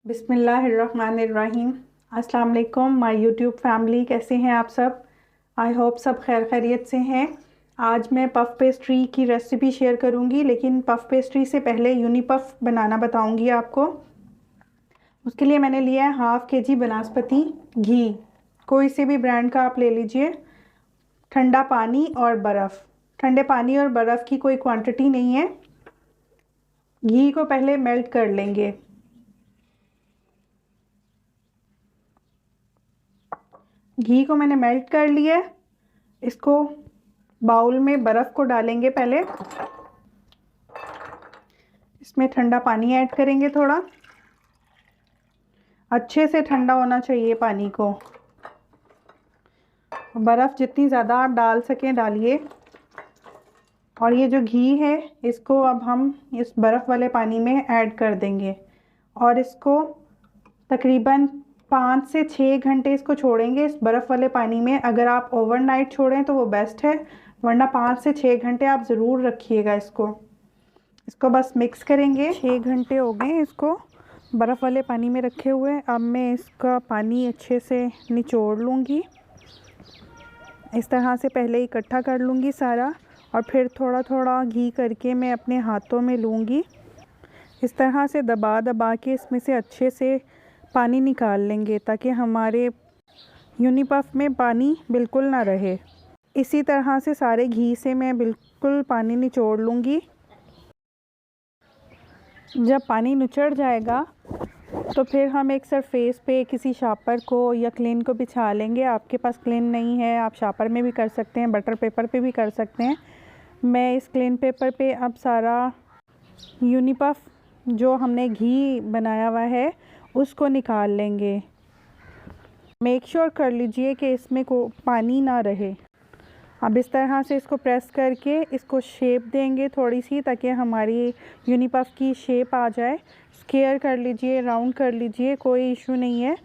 बिस्मिल्लाहिर्रहमानिर्रहीम। अस्सलाम वालेकुम माय यूट्यूब फैमिली, कैसे हैं आप सब। आई होप सब खैर खैरियत से हैं। आज मैं पफ़ पेस्ट्री की रेसिपी शेयर करूंगी, लेकिन पफ़ पेस्ट्री से पहले यूनी पफ़ बनाना बताऊंगी आपको। उसके लिए मैंने लिया है हाफ़ के जी बनास्पति घी, कोई से भी ब्रांड का आप ले लीजिए। ठंडा पानी और बर्फ़, ठंडे पानी और बर्फ़ की कोई क्वांटिटी नहीं है। घी को पहले मेल्ट कर लेंगे। घी को मैंने मेल्ट कर लिया है। इसको बाउल में बर्फ़ को डालेंगे। पहले इसमें ठंडा पानी ऐड करेंगे। थोड़ा अच्छे से ठंडा होना चाहिए पानी को। बर्फ़ जितनी ज़्यादा आप डाल सकें डालिए। और ये जो घी है इसको अब हम इस बर्फ़ वाले पानी में ऐड कर देंगे और इसको तकरीबन 5 से 6 घंटे इसको छोड़ेंगे इस बर्फ़ वाले पानी में। अगर आप ओवरनाइट छोड़ें तो वो बेस्ट है, वरना 5 से 6 घंटे आप ज़रूर रखिएगा इसको बस मिक्स करेंगे। 6 घंटे हो गए इसको बर्फ़ वाले पानी में रखे हुए। अब मैं इसका पानी अच्छे से निचोड़ लूँगी। इस तरह से पहले इकट्ठा कर लूँगी सारा, और फिर थोड़ा थोड़ा घी करके मैं अपने हाथों में लूँगी। इस तरह से दबा दबा के इसमें से अच्छे से पानी निकाल लेंगे, ताकि हमारे यूनी पफ़ में पानी बिल्कुल ना रहे। इसी तरह से सारे घी से मैं बिल्कुल पानी निचोड़ लूँगी। जब पानी निचड़ जाएगा तो फिर हम एक सरफेस पे किसी शापर को या क्लीन को बिछा लेंगे। आपके पास क्लीन नहीं है, आप शापर में भी कर सकते हैं, बटर पेपर पे भी कर सकते हैं। मैं इस क्लीन पेपर पे अब सारा यूनी पफ़ जो हमने घी बनाया हुआ है उसको निकाल लेंगे। मेक श्योर कर लीजिए कि इसमें को पानी ना रहे। अब इस तरह से इसको प्रेस करके इसको शेप देंगे थोड़ी सी, ताकि हमारी यूनी पफ़ की शेप आ जाए। स्क्वायर कर लीजिए, राउंड कर लीजिए, कोई इशू नहीं है।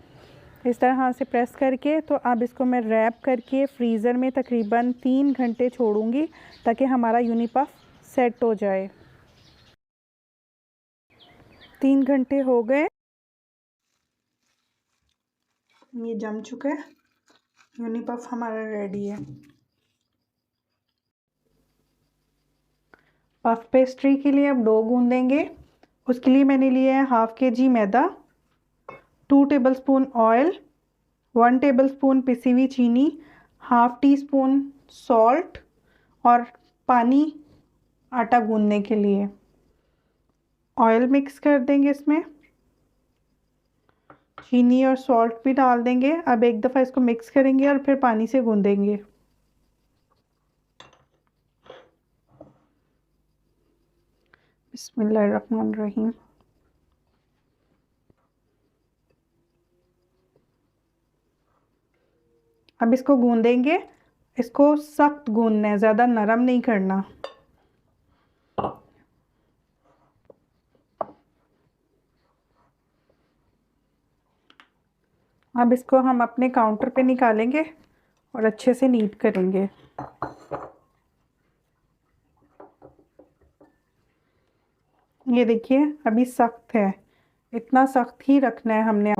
इस तरह से प्रेस करके तो अब इसको मैं रैप करके फ्रीज़र में तकरीबन 3 घंटे छोड़ूंगी, ताकि हमारा यूनी पफ़ सेट हो जाए। 3 घंटे हो गए, ये जम चुका है। यूनी पफ़ हमारा रेडी है। पफ़ पेस्ट्री के लिए अब डो गूंदेंगे। उसके लिए मैंने लिया है हाफ़ के जी मैदा, 2 टेबलस्पून ऑयल, 1 टेबलस्पून पिसी हुई चीनी, हाफ़ टी स्पून सॉल्ट और पानी आटा गूंदने के लिए। ऑयल मिक्स कर देंगे, इसमें चीनी और सॉल्ट भी डाल देंगे। अब एक दफ़ा इसको मिक्स करेंगे और फिर पानी से गूंदेंगे। बिस्मिल्लाहिर्रहमानिर्रहीम। अब इसको गूंदेंगे। इसको सख्त गूंदना है, ज़्यादा नरम नहीं करना। अब इसको हम अपने काउंटर पे निकालेंगे और अच्छे से नीट करेंगे। ये देखिए अभी सख्त है, इतना सख्त ही रखना है हमने।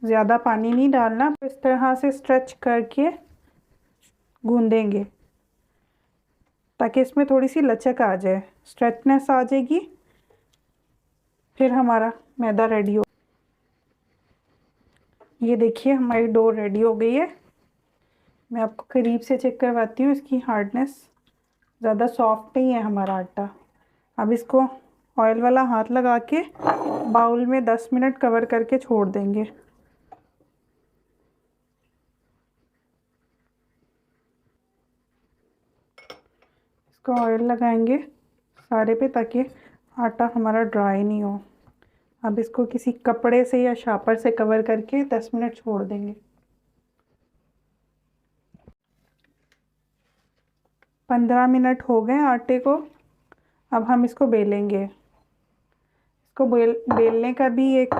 ज़्यादा पानी नहीं डालना। इस तरह से स्ट्रेच करके गूंदेंगे ताकि इसमें थोड़ी सी लचक आ जाए, स्ट्रेचनेस आ जाएगी। फिर हमारा मैदा रेडी हो। ये देखिए हमारी डो रेडी हो गई है। मैं आपको करीब से चेक करवाती हूँ। इसकी हार्डनेस ज़्यादा सॉफ्ट नहीं है हमारा आटा। अब इसको ऑयल वाला हाथ लगा के बाउल में 10 मिनट कवर करके छोड़ देंगे। इसको ऑयल लगाएंगे सारे पे, ताकि आटा हमारा ड्राई नहीं हो। अब इसको किसी कपड़े से या शापर से कवर करके 10 मिनट छोड़ देंगे। 15 मिनट हो गए आटे को। अब हम इसको बेलेंगे। इसको बेलने का भी एक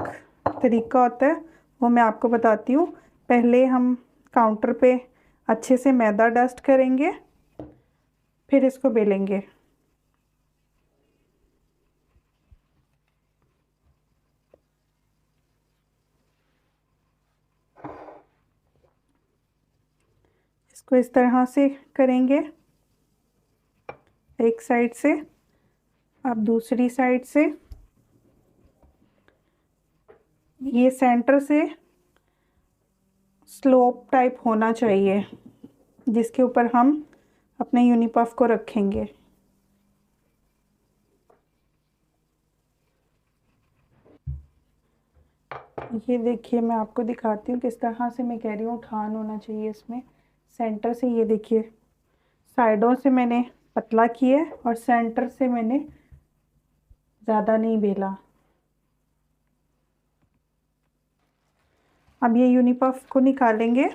तरीका होता है, वो मैं आपको बताती हूँ। पहले हम काउंटर पे अच्छे से मैदा डस्ट करेंगे, फिर इसको बेलेंगे। इसको इस तरह से करेंगे एक साइड से, अब दूसरी साइड से। ये सेंटर से स्लोप टाइप होना चाहिए जिसके ऊपर हम अपने यूनिपफ को रखेंगे। ये देखिए, मैं आपको दिखाती हूँ किस तरह से मैं कह रही हूँ उठान होना चाहिए इसमें। सेंटर से ये देखिए, साइडों से मैंने पतला किया और सेंटर से मैंने ज़्यादा नहीं बेला। अब ये यूनिपफ को निकालेंगे।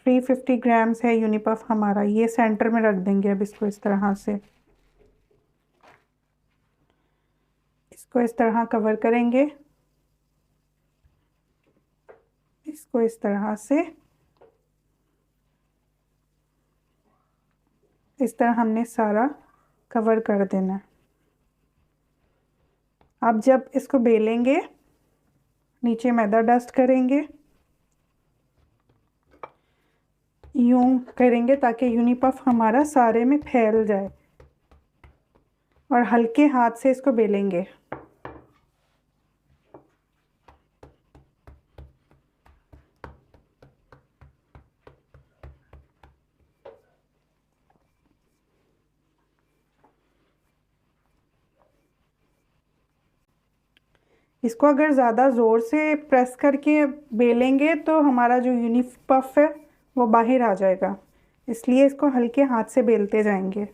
350 ग्राम्स है यूनिपफ हमारा, ये सेंटर में रख देंगे। अब इसको इस तरह से, इसको इस तरह कवर करेंगे, इसको इस तरह से। इस तरह हमने सारा कवर कर देना है। अब जब इसको बेलेंगे, नीचे मैदा डस्ट करेंगे, यूं करेंगे ताकि यूनिपफ हमारा सारे में फैल जाए, और हल्के हाथ से इसको बेलेंगे। इसको अगर ज़्यादा ज़ोर से प्रेस करके बेलेंगे तो हमारा जो यूनिपफ है वो बाहर आ जाएगा, इसलिए इसको हल्के हाथ से बेलते जाएंगे।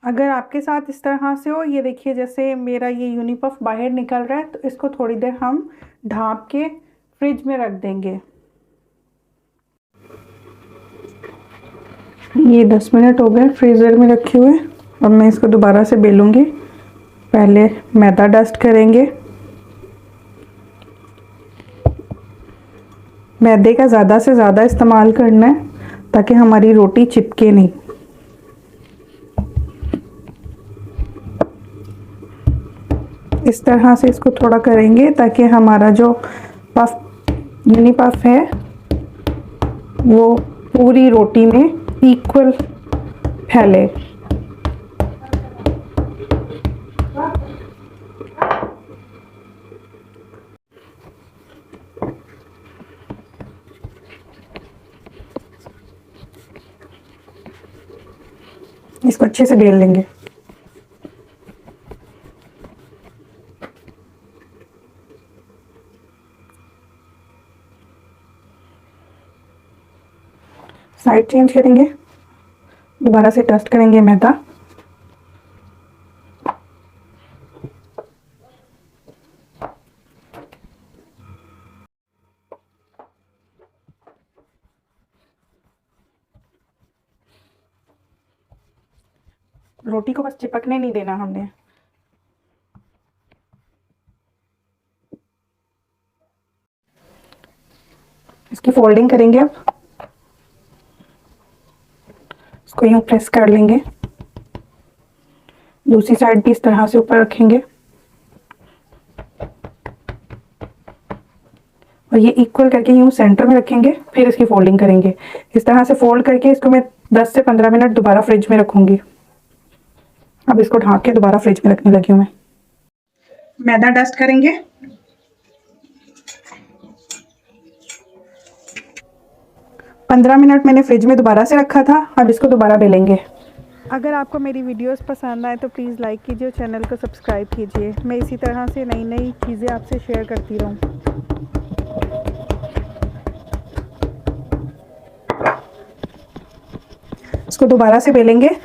अगर आपके साथ इस तरह से हो, ये देखिए जैसे मेरा ये यूनिपफ बाहर निकल रहा है, तो इसको थोड़ी देर हम ढाँप के फ्रिज में रख देंगे। ये 10 मिनट हो गए फ्रीज़र में रखे हुए। अब मैं इसको दोबारा से बेलूँगी। पहले मैदा डस्ट करेंगे। मैदे का ज़्यादा से ज़्यादा इस्तेमाल करना है ताकि हमारी रोटी चिपके नहीं। इस तरह से इसको थोड़ा करेंगे ताकि हमारा जो यूनिपफ है वो पूरी रोटी में इक्वल फैले। इसको अच्छे से बेल लेंगे। साइड चेंज करेंगे, दोबारा से डस्ट करेंगे मैदा। रोटी को बस चिपकने नहीं देना हमने। इसकी फोल्डिंग करेंगे। अब इसको यूं प्रेस कर लेंगे, दूसरी साइड भी इस तरह से ऊपर रखेंगे और ये इक्वल करके यूं सेंटर में रखेंगे। फिर इसकी फोल्डिंग करेंगे। इस तरह से फोल्ड करके इसको मैं 10 से 15 मिनट दोबारा फ्रिज में रखूंगी। अब इसको ढाँक के दोबारा फ्रिज में रखने लगी हूँ मैं। मैदा डस्ट करेंगे। पंद्रह मिनट मैंने फ्रिज में दोबारा से रखा था। अब इसको दोबारा बेलेंगे। अगर आपको मेरी वीडियोस पसंद आए तो प्लीज़ लाइक कीजिए, चैनल को सब्सक्राइब कीजिए। मैं इसी तरह से नई नई चीज़ें आपसे शेयर करती रहूँ। इसको दोबारा से बेलेंगे।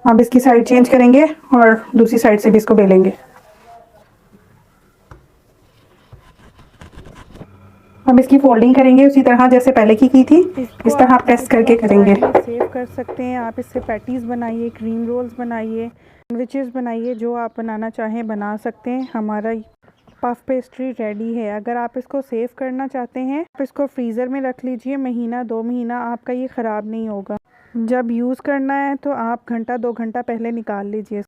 अब इसकी साइड चेंज करेंगे और दूसरी साइड से भी इसको बेलेंगे। अब इसकी फोल्डिंग करेंगे उसी तरह जैसे पहले की थी। इस तरह प्रेस करके करेंगे। सेव कर सकते हैं आप, इससे पैटीज़ बनाइए, क्रीम रोल्स बनाइए, सैंडविचेस बनाइए, जो आप बनाना चाहें बना सकते हैं। हमारा पफ पेस्ट्री रेडी है। अगर आप इसको सेव करना चाहते हैं, आप इसको फ्रीज़र में रख लीजिए, महीना 2 महीना आपका ये ख़राब नहीं होगा। जब यूज़ करना है तो आप घंटा 2 घंटा पहले निकाल लीजिए।